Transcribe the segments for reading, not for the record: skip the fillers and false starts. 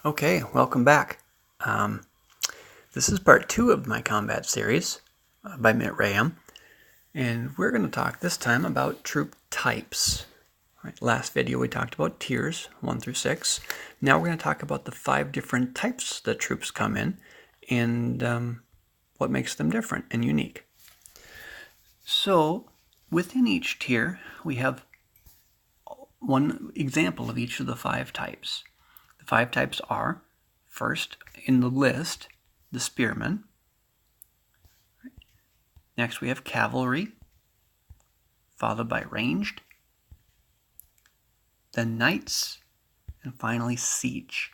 Okay, welcome back. This is part 2 of my combat series by Mitt Raham, and we're going to talk this time about troop types. Right, last video we talked about tiers 1 through 6. Now we're going to talk about the 5 different types that troops come in and what makes them different and unique. So within each tier we have one example of each of the 5 types. The 5 types are, first in the list, the spearmen. Next we have cavalry, followed by ranged, then knights, and finally siege.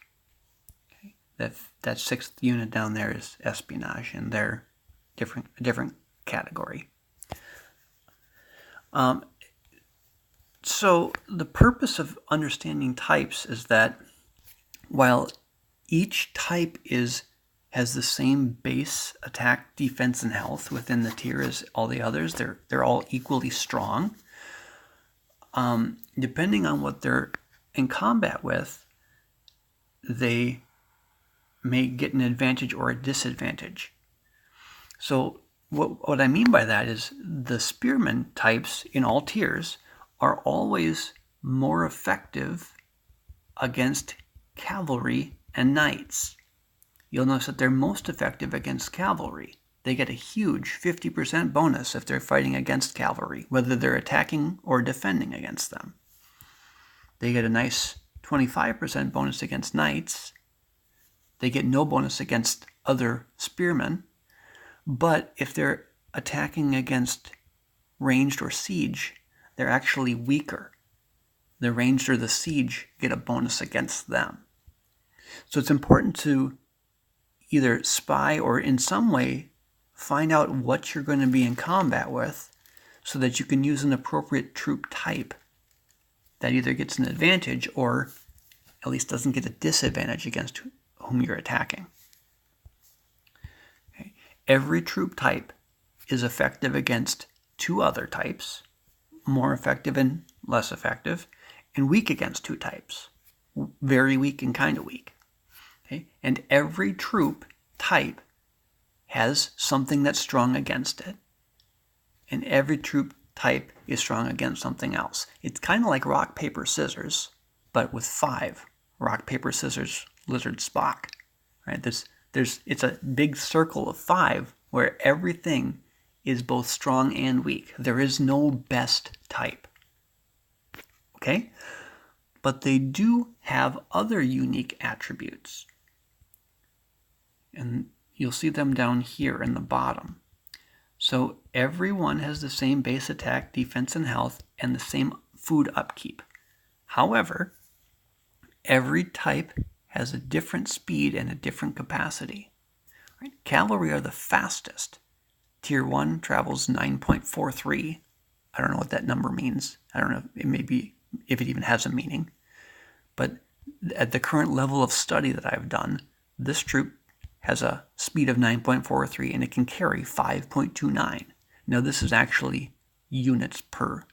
Okay. That 6th unit down there is espionage, and they're a different category. So the purpose of understanding types is that while each type has the same base attack, defense, and health within the tier as all the others, they're all equally strong. Depending on what they're in combat with, they may get an advantage or a disadvantage. So what I mean by that is the spearmen types in all tiers are always more effective against cavalry and knights. You'll notice that they're most effective against cavalry. They get a huge 50% bonus if they're fighting against cavalry, whether they're attacking or defending against them. They get a nice 25% bonus against knights. They get no bonus against other spearmen. But if they're attacking against ranged or siege, they're actually weaker. The ranged or the siege get a bonus against them. So it's important to either spy or in some way find out what you're going to be in combat with so that you can use an appropriate troop type that either gets an advantage or at least doesn't get a disadvantage against whom you're attacking. Okay. Every troop type is effective against 2 other types, more effective and less effective, and weak against 2 types, very weak and kind of weak. Okay? And every troop type has something that's strong against it. And every troop type is strong against something else. It's kind of like rock, paper, scissors, but with 5. Rock, paper, scissors, lizard, Spock. Right? It's a big circle of 5 where everything is both strong and weak. There is no best type. Okay? But they do have other unique attributes. And you'll see them down here in the bottom. So everyone has the same base attack, defense, and health, and the same food upkeep. However, every type has a different speed and a different capacity. Right? Cavalry are the fastest. Tier 1 travels 9.43. I don't know what that number means. I don't know if it even has a meaning. But at the current level of study that I've done, this troop has a speed of 9.43 and it can carry 5.29. Now this is actually units per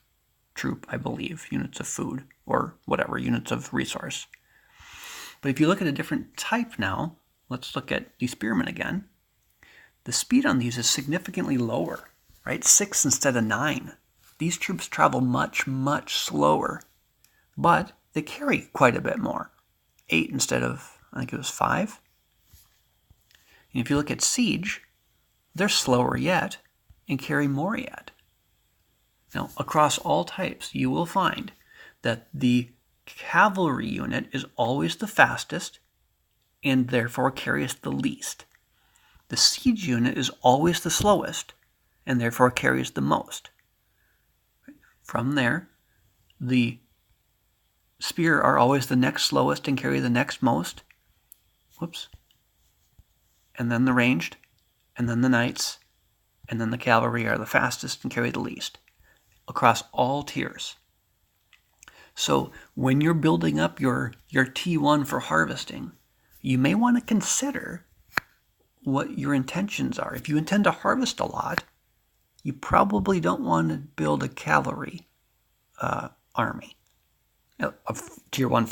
troop, I believe, units of food or whatever, units of resource. But if you look at a different type now, let's look at the spearmen again. The speed on these is significantly lower, right? 6 instead of 9. These troops travel much, much slower, but they carry quite a bit more. 8 instead of, I think it was 5. And if you look at siege, they're slower yet and carry more yet. Now, across all types, you will find that the cavalry unit is always the fastest and therefore carries the least. The siege unit is always the slowest and therefore carries the most. From there, the spear are always the next slowest and carry the next most. And then the ranged, and then the knights, and then the cavalry are the fastest and carry the least across all tiers. So when you're building up your T1 for harvesting, you may want to consider what your intentions are. If you intend to harvest a lot, you probably don't want to build a cavalry army of tier one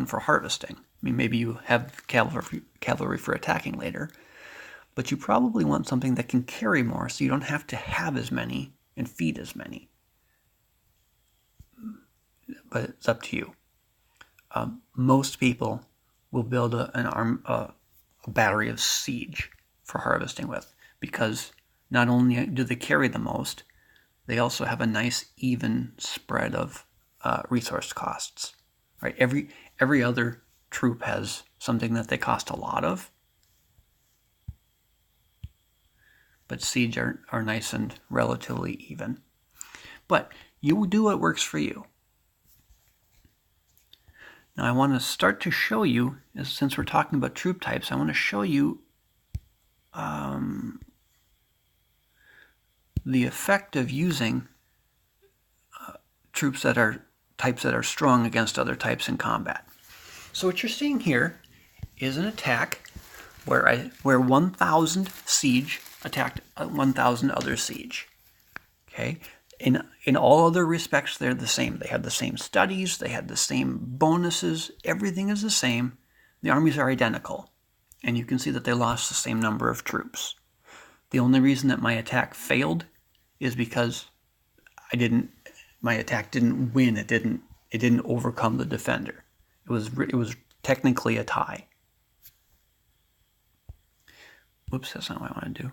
for harvesting. mean, maybe you have cavalry for attacking later, but you probably want something that can carry more so you don't have to have as many and feed as many. But it's up to you. Most people will build a battery of siege for harvesting with, because not only do they carry the most, they also have a nice even spread of resource costs. Right? Every other troop has something that they cost a lot of, but siege are nice and relatively even. But you do what works for you. Now I want to start to show you, since we're talking about troop types, I want to show you the effect of using types that are strong against other types in combat. So what you're seeing here is an attack where 1,000 siege attacked 1,000 other siege. Okay. In all other respects, they're the same. They had the same studies. They had the same bonuses. Everything is the same. The armies are identical. And you can see that they lost the same number of troops. The only reason that my attack failed is because my attack didn't win. It didn't overcome the defender. It was technically a tie. Whoops, that's not what I want to do.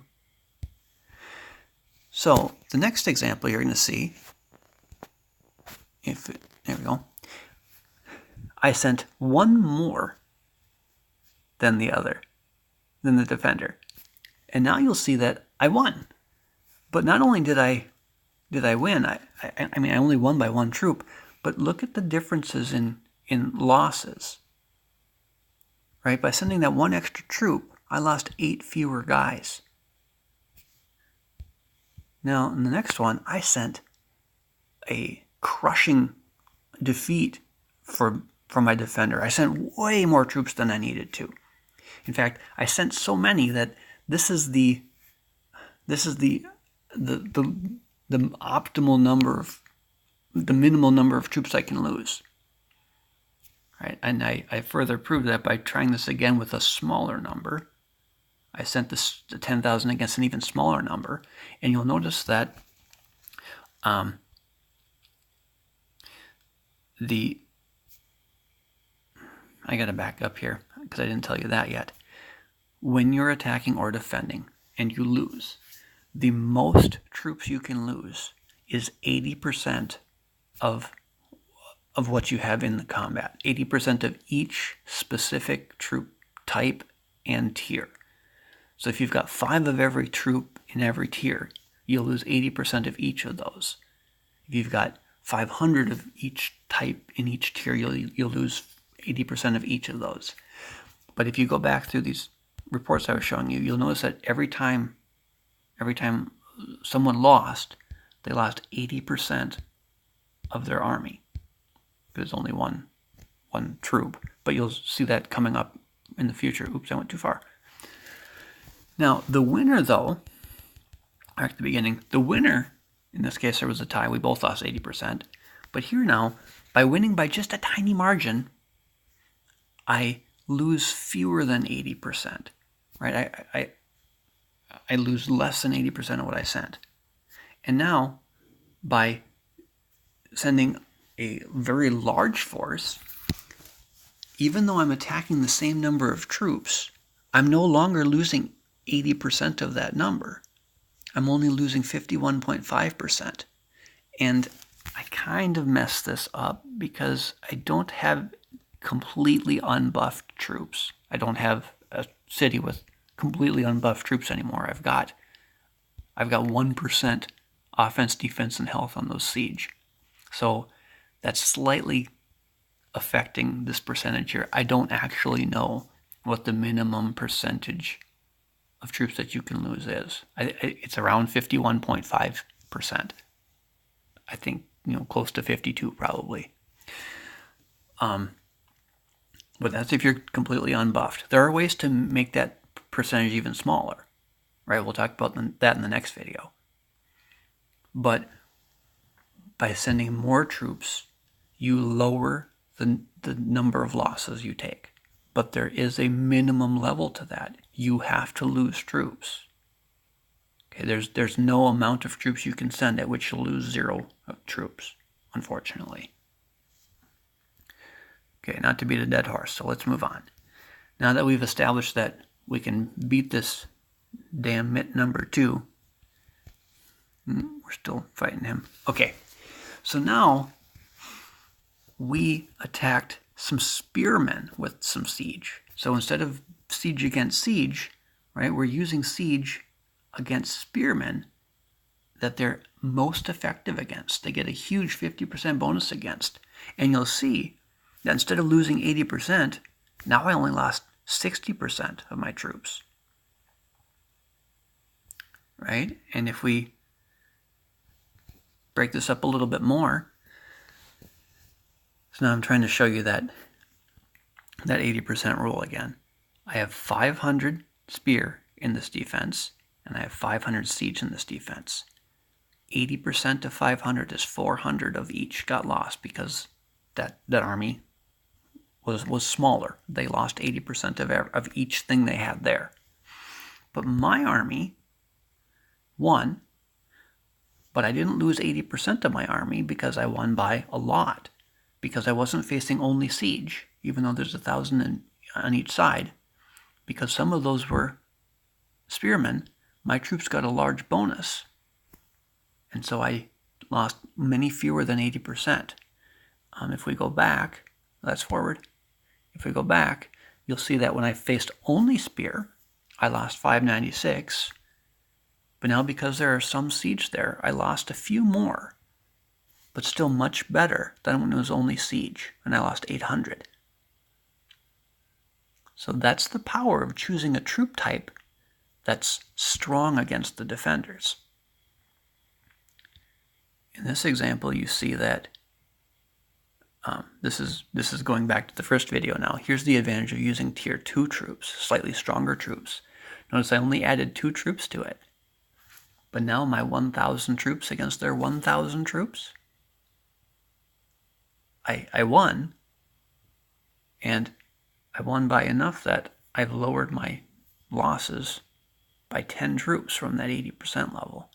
So the next example you're going to see, there we go. I sent one more than the defender. And now you'll see that I won. But not only did I win, I only won by one troop, but look at the differences in losses. Right? By sending that one extra troop, I lost 8 fewer guys. Now, in the next one, I sent a crushing defeat for my defender. I sent way more troops than I needed to. In fact, I sent so many that this is the optimal number the minimal number of troops I can lose. Right? And I further proved that by trying this again with a smaller number. I sent the 10,000 against an even smaller number, and you'll notice that I got to back up here because I didn't tell you that yet. When you're attacking or defending and you lose, the most troops you can lose is 80% of what you have in the combat. 80% of each specific troop type and tier. So if you've got 5 of every troop in every tier, you'll lose 80% of each of those. If you've got 500 of each type in each tier, you'll lose 80% of each of those. But if you go back through these reports I was showing you, you'll notice that every time someone lost, they lost 80% of their army. There's only one troop, but you'll see that coming up in the future. Oops, I went too far. Now, the winner, though, back at the beginning, the winner, in this case, there was a tie. We both lost 80%. But here now, by winning by just a tiny margin, I lose fewer than 80%. Right? I lose less than 80% of what I sent. And now, by sending a very large force, even though I'm attacking the same number of troops, I'm no longer losing 80% of that number. I'm only losing 51.5%. And I kind of messed this up because I don't have completely unbuffed troops. I don't have a city with completely unbuffed troops anymore. I've got 1% offense, defense, and health on those siege. So that's slightly affecting this percentage here. I don't actually know what the minimum percentage of troops that you can lose is. It's around 51.5%. I think, close to 52 probably. But that's if you're completely unbuffed. There are ways to make that percentage even smaller, right? We'll talk about that in the next video. But by sending more troops, you lower the number of losses you take. but there is a minimum level to that. You have to lose troops. Okay, there's no amount of troops you can send at which you'll lose 0 troops, unfortunately. Okay, not to beat a dead horse, so let's move on. Now that we've established that we can beat this damn Mitt number 2, we're still fighting him. Okay, so now we attacked some spearmen with some siege. So instead of siege against siege, right, we're using siege against spearmen that they're most effective against. They get a huge 50% bonus against. And you'll see that instead of losing 80%, now I only lost 60% of my troops. Right? And if we break this up a little bit more, so now I'm trying to show you that 80% rule again. I have 500 spear in this defense, and I have 500 siege in this defense. 80% of 500 is 400 of each got lost because that army was smaller. They lost 80% of each thing they had there. But my army won, but I didn't lose 80% of my army because I won by a lot, because I wasn't facing only siege, even though there's 1,000 on each side. Because some of those were spearmen, my troops got a large bonus. And so I lost many fewer than 80%. If we go back, that's forward. If we go back, you'll see that when I faced only spear, I lost 596. But now because there are some siege there, I lost a few more, but still much better than when it was only siege, and I lost 800. So that's the power of choosing a troop type that's strong against the defenders. In this example, you see that this is going back to the first video now. Here's the advantage of using tier 2 troops, slightly stronger troops. Notice I only added 2 troops to it. But now my 1,000 troops against their 1,000 troops, I won, and I won by enough that I've lowered my losses by 10 troops from that 80% level,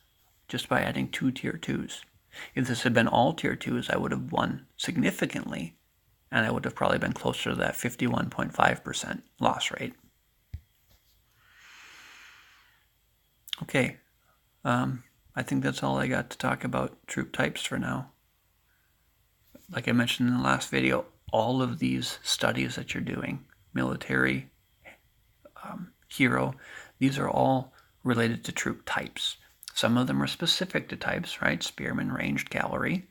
just by adding 2 tier 2s. If this had been all tier 2s, I would have won significantly, and I would have probably been closer to that 51.5% loss rate. Okay, I think that's all I got to talk about troop types for now. Like I mentioned in the last video, all of these studies that you're doing, military, hero, these are all related to troop types. Some of them are specific to types, right? Spearmen, ranged cavalry.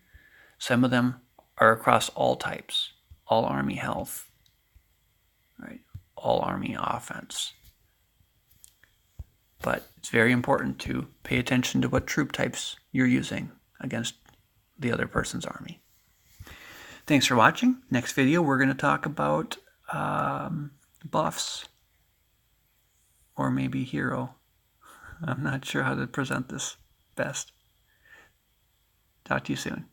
Some of them are across all types, all army health, right? All army offense. But it's very important to pay attention to what troop types you're using against the other person's army. Thanks for watching. Next video, we're going to talk about buffs, or maybe hero. I'm not sure how to present this best. Talk to you soon.